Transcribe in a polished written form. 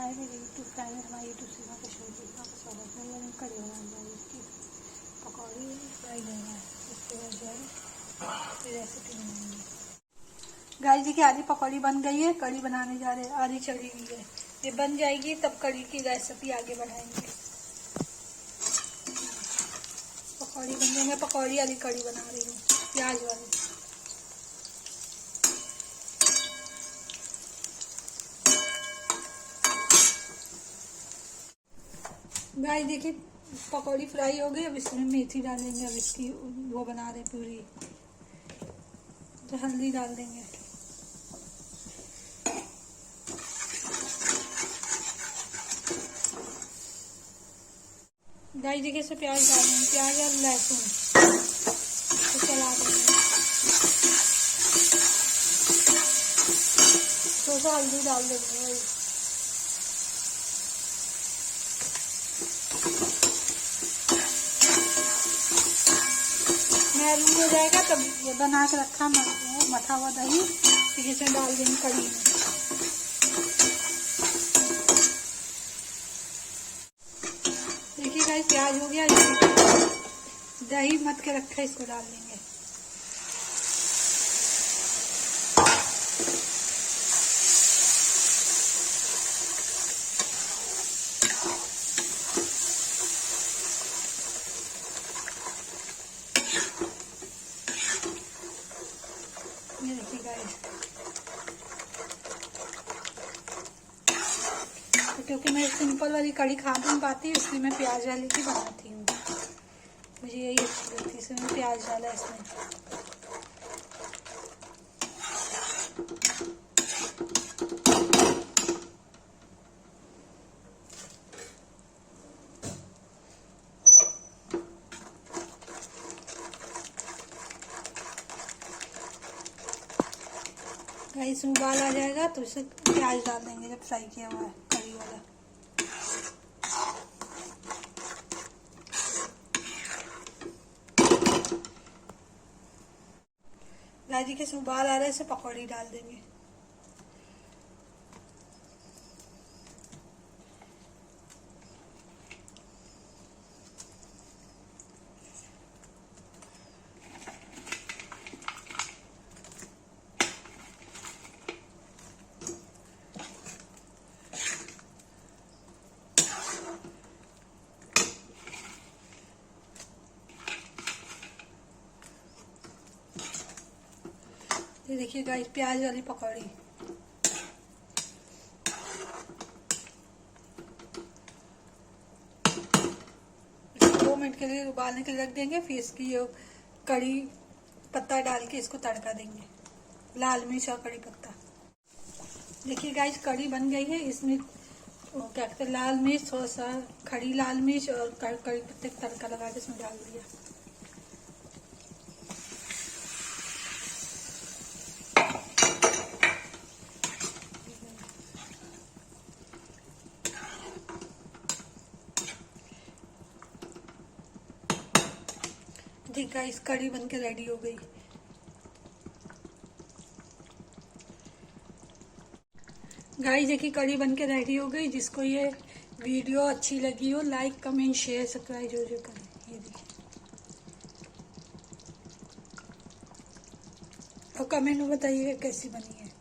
है मेरे YouTube channel, हमारे यूट्यूब सीमा कश्मीर की आपका स्वागत है। मैंने कड़ी बनाने जा रही इसकी पकौड़ी फ्राई करना है, इसके बाद जो है रेसिपी बनाएंगे। गाइस देखिए आधी पकौड़ी बन गई है, कड़ी बनाने जा रहे हैं, आधी चली हुई है। ये बन जाएगी तब कड़ी की रेसिपी आगे बढ़ाएंगे। पकौड़ी बन गई, मैं पकौड़ी वाली कड़ी बना रही हूँ, प्याज वाली। गाइस देखिए पकौड़ी फ्राई हो गई, अब इसमें मेथी डालेंगे। अब इसकी वो बना रहे पूरी, तो हल्दी डाल देंगे। गाइस देखिए इसमें प्याज डालेंगे, प्याज और लहसुन तो चला देंगे। थोड़ा सा हल्दी डाल देंगे। मैरून हो जाएगा तब ये बना के रखा मठा हुआ दही फिर इसमें डाल देंगे कड़ी में। देखिए गाइस प्याज हो गया, दही मत के रखा है इसको डाल देंगे। ये देखिए गाइस, क्योंकि मैं सिंपल वाली कड़ी खा नहीं पाती, इसलिए मैं प्याज वाली की बनाती हूँ। मुझे यही अच्छी लगती है, इसमें मैं प्याज डाला इसमें। गाइस उबाल आ जाएगा तो इसे प्याज डाल देंगे जब फ्राई किया हुआ है कड़ी वाला। गाइस देखिए इसमें उबाल आ रहा है, इसे पकौड़ी डाल देंगे। ये देखिए गाइस प्याज वाली पकौड़ी। इसको 2 मिनट के लिए उबालने के लिए रख देंगे, फिर इसकी ये कड़ी पत्ता डाल के इसको तड़का देंगे, लाल मिर्च और कड़ी पत्ता। देखिए गाइस कड़ी बन गई है, इसमें क्या कहते हैं लाल मिर्च, थोड़ा सा खड़ी लाल मिर्च और कड़ी पत्ते का तड़का लगा के इसमें डाल दिया। ठीक है इस कड़ी बन के रेडी हो गई। गाइस देखिए कड़ी बन के रेडी हो गई। जिसको ये वीडियो अच्छी लगी हो लाइक कमेंट शेयर सब्सक्राइब जो करें। ये देखिए और कमेंट में बताइएगा कैसी बनी है।